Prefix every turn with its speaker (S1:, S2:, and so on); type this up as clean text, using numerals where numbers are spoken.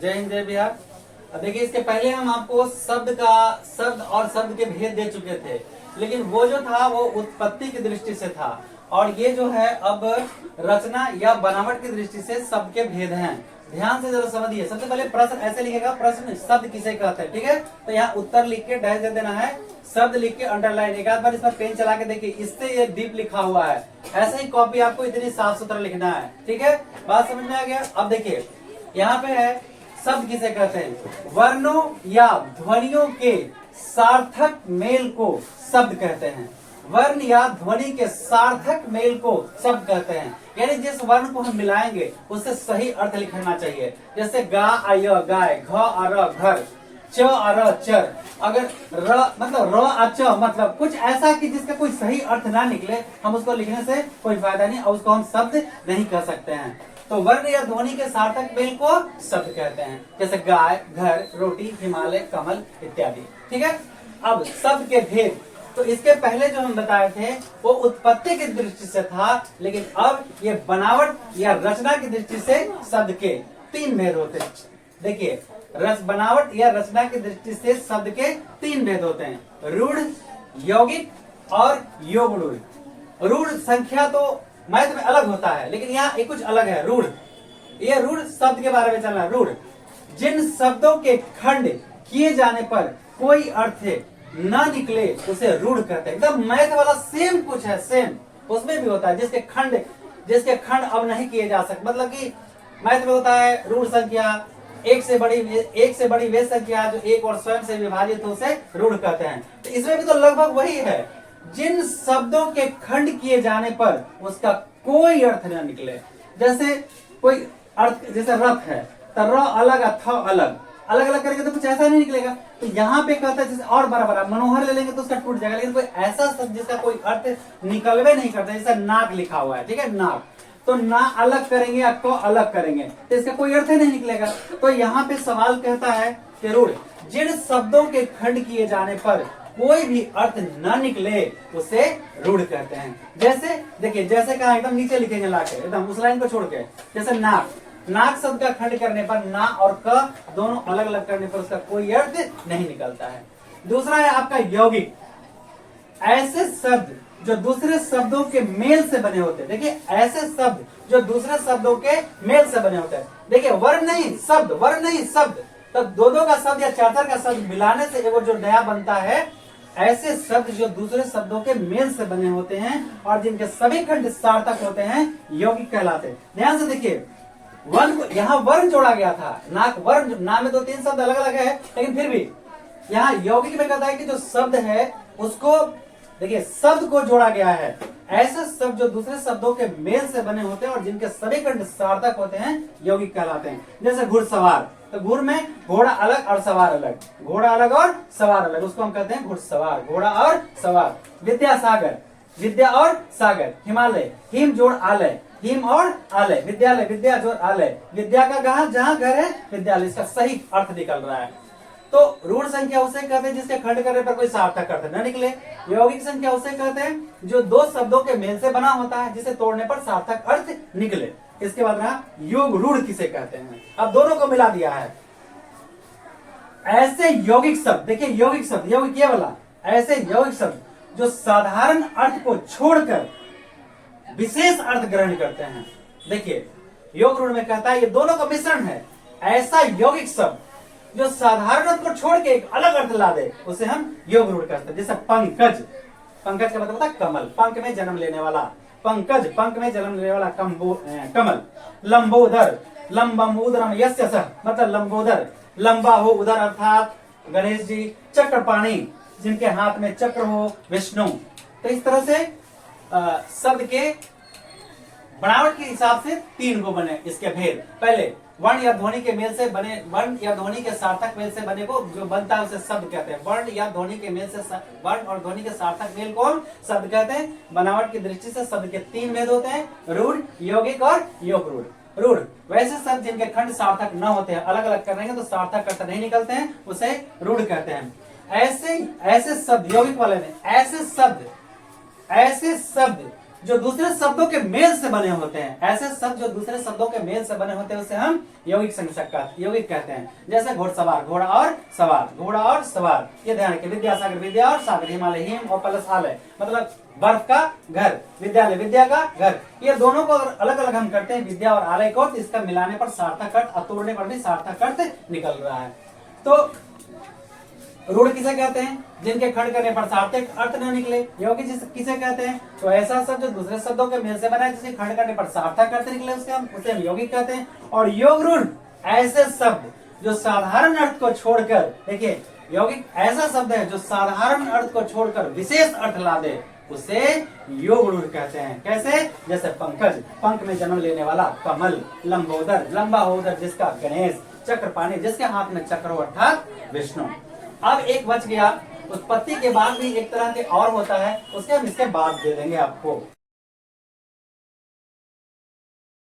S1: जय हिंद जय बिहार। अब देखिए, इसके पहले हम आपको शब्द और शब्द के भेद दे चुके थे, लेकिन वो जो था वो उत्पत्ति की दृष्टि से था, और ये जो है अब रचना या बनावट की दृष्टि से शब्द के भेद हैं। ध्यान से जरा समझिए। सबसे पहले प्रश्न ऐसे लिखेगा, प्रश्न शब्द किसे कहते हैं, ठीक है। तो यहाँ उत्तर लिख के डैश दे देना है, शब्द लिख के अंडरलाइन। एक आध बार इसमें पेन चला के देखिए, इससे ये दीप लिखा हुआ है, ऐसे ही कॉपी आपको इतनी साफ सुथरा लिखना है, ठीक है। बात समझ में आ गया। अब देखिए यहाँ पे है, शब्द किसे कहते हैं, वर्णों या ध्वनियों के सार्थक मेल को शब्द कहते हैं। वर्ण या ध्वनि के सार्थक मेल को शब्द कहते हैं, यानी जिस वर्ण को हम मिलाएंगे उससे सही अर्थ लिखना चाहिए। जैसे गा आय गाय, घ अर घर, च अर चर। अगर र मतलब र अच मतलब कुछ ऐसा कि जिसका कोई सही अर्थ ना निकले, हम उसको लिखने से कोई फायदा नहीं और उसको हम शब्द नहीं कह सकते हैं। तो वर्ण या ध्वनि के सार्थक मेल को शब्द कहते हैं, जैसे गाय, घर, रोटी, हिमालय, कमल इत्यादि, ठीक है। अब शब्द के भेद, तो इसके पहले जो हम बताए थे वो उत्पत्ति की दृष्टि से था, लेकिन अब ये बनावट या रचना की दृष्टि से शब्द के तीन भेद होते हैं। देखिए, बनावट या रचना की दृष्टि से शब्द के तीन भेद होते हैं, रूढ़, यौगिक और योग रूढ़। रूढ़ संख्या तो मैथ में अलग होता है, लेकिन यहाँ एक कुछ अलग है। रूढ़, ये रूढ़ शब्द के बारे में चलना। रूढ़ जिन शब्दों के खंड किए जाने पर कोई अर्थ ना निकले उसे रूढ़ कहते हैं। एकदम मैथ वाला सेम कुछ है, सेम उसमें भी होता है। जिसके खंड अब नहीं किए जा सकते, मतलब कि मैथ में होता है रूढ़ संख्या, एक से बड़ी वे संख्या जो एक और स्वयं से विभाजित हो उसे रूढ़ कहते हैं। तो इसमें भी तो लगभग वही है, जिन शब्दों के खंड किए जाने पर उसका कोई अर्थ न निकले। जैसे कोई अर्थ, जैसे रथ है तो र अलग, थ अलग, अलग अलग करेंगे तो कुछ ऐसा नहीं निकलेगा। तो यहाँ पे कहता है जैसे और बड़ा मनोहर ले लेंगे तो उसका टूट जाएगा, लेकिन कोई ऐसा शब्द जिसका कोई अर्थ निकलवे नहीं करता, जैसे नाक लिखा हुआ है, ठीक है, नाक, तो ना अलग करेंगे या को अलग करेंगे तो इसका कोई अर्थ ही नहीं निकलेगा। तो यहाँ पे सवाल कहता है कि रूढ़ जिन शब्दों के खंड किए जाने पर कोई भी अर्थ न निकले उसे रूढ़ कहते हैं। जैसे देखिए, जैसे कहा एकदम नीचे लिखेंगे लाके, एकदम उस लाइन को छोड़ के, जैसे नाक, नाक शब्द का खंड करने पर ना और क दोनों अलग अलग करने पर उसका कोई अर्थ नहीं निकलता है। दूसरा है आपका यौगिक, ऐसे शब्द जो दूसरे शब्दों के मेल से बने होते हैं। देखिए, ऐसे शब्द जो दूसरे शब्दों के मेल से बने होते हैं। देखिए, वर्ण नहीं शब्द, वर्ण नहीं शब्द, तो दो का शब्द या चार का शब्द मिलाने से वो जो नया बनता है, ऐसे शब्द जो दूसरे शब्दों के मेल से बने होते हैं और जिनके सभी खंड सार्थक होते हैं, यौगिक कहलाते हैं। ध्यान से देखिए, वर्ण को यहाँ वर्ण जोड़ा गया था, नाक वर्ण, नाम में 2-3 शब्द अलग अलग है, लेकिन फिर भी यहाँ यौगिक में कहता है कि जो शब्द है उसको देखिए, शब्द को जोड़ा गया है। ऐसे शब्द जो दूसरे शब्दों के मेल से बने होते हैं और जिनके सभी खंड सार्थक होते हैं, यौगिक कहलाते हैं। जैसे घुड़सवार, तो घुड़ में घोड़ा अलग और सवार अलग, घोड़ा अलग और सवार अलग, उसको हम कहते हैं घुड़सवार, घोड़ा और सवार। विद्यासागर, विद्या और सागर। हिमालय, हिम जोड़ आलय, हिम और आलय, विद्यालय, विद्या जोड़ आलय, विद्या का कहा जहाँ घर है विद्यालय, इसका सही अर्थ निकल रहा है। तो रूढ़ संख्या उसे कहते हैं जिसके खंड करने पर कोई सार्थक अर्थ न निकले। यौगिक संख्या उसे कहते हैं जो दो शब्दों के मेल से बना होता है, जिसे तोड़ने पर सार्थक अर्थ निकले। इसके बाद रहा योग रूढ़ किसे कहते हैं। अब दोनों को मिला दिया है। ऐसे यौगिक शब्द, देखिए यौगिक शब्द, यौगिक ये वाला, ऐसे यौगिक शब्द जो साधारण अर्थ को छोड़कर विशेष अर्थ ग्रहण करते हैं। देखिए, योग रूढ़ में कहता है ये दोनों का मिश्रण है। ऐसा यौगिक शब्द जो साधारण अर्थ को छोड़ के एक अलग अर्थ ला दे उसे हम योग रूढ़ कहते हैं। जैसे पंकज, पंकज का मतलब होता है कमल, पंख में जन्म लेने वाला, पंकज पंख में जन्म लेने वाला कमल। लंबोदर, लंबम उदरम यस्य सह, मतलब लंबोदर, लंबा हो उदर अर्थात गणेश जी। चक्रपाणी, जिनके हाथ में चक्र हो, विष्णु। तो इस तरह से शब्द के बनावट के हिसाब से 3 को बने इसके भेद। पहले वर्ण या ध्वनि के मेल से बने, वर्ण या ध्वनि के सार्थक मेल से बने को जो बनता है उसे शब्द कहते हैं। वर्ण या ध्वनि के मेल से, वर्ण और ध्वनि के सार्थक मेल को हम शब्द कहते हैं। बनावट की दृष्टि से शब्द के 3 भेद होते हैं, रूढ़, यौगिक और योग रूढ़। रूढ़ वैसे शब्द जिनके खंड सार्थक न होते हैं, अलग अलग करेंगे तो सार्थक अर्थ नहीं निकलते हैं, उसे रूढ़ कहते हैं। ऐसे शब्द, यौगिक वाले में ऐसे शब्द जो दूसरे शब्दों के मेल से बने होते हैं, ऐसे शब्द जो दूसरे शब्दों के मेल से बने होते हैं उसे हम यौगिक कहते हैं। जैसे घोड़सवार, घोड़ा और सवार, घोड़ा और सवार। ये ध्यान रखिए, विद्यासागर, विद्या और सागर, हिमालय, हिम और प्लस आलय, मतलब बर्फ का घर, विद्यालय, विद्या का घर। ये दोनों को अगर अलग अलग हम करते हैं, विद्या और आलय को, तो इसका मिलाने पर सार्थक अर्थ, तोड़ने पर भी सार्थक अर्थ निकल रहा है। तो रूढ़ किसे कहते हैं? जिनके खंड करने पर सार्थक अर्थ न निकले। यौगिक किसे कहते हैं? तो ऐसा शब्द जो दूसरे शब्दों के मेल से बना है, जिसके खंड करने पर सार्थक अर्थ निकले, उसे हम यौगिक कहते हैं। और योग रूढ़ ऐसे शब्द जो साधारण अर्थ को छोड़कर, देखिए यौगिक ऐसा शब्द है जो साधारण अर्थ को छोड़कर विशेष अर्थ ला दे, उसे योग रूढ़ कहते हैं। कैसे? जैसे पंकज, पंख में जन्म लेने वाला, कमल, लंबोदर, लंबा हो उदर जिसका, गणेश, चक्रपाणी जिसके हाथ में चक्र हो अर्थात विष्णु। अब एक बच गया, उत्पत्ति के बाद भी एक तरह के और होता है, उसके हम इसके बाद दे देंगे आपको।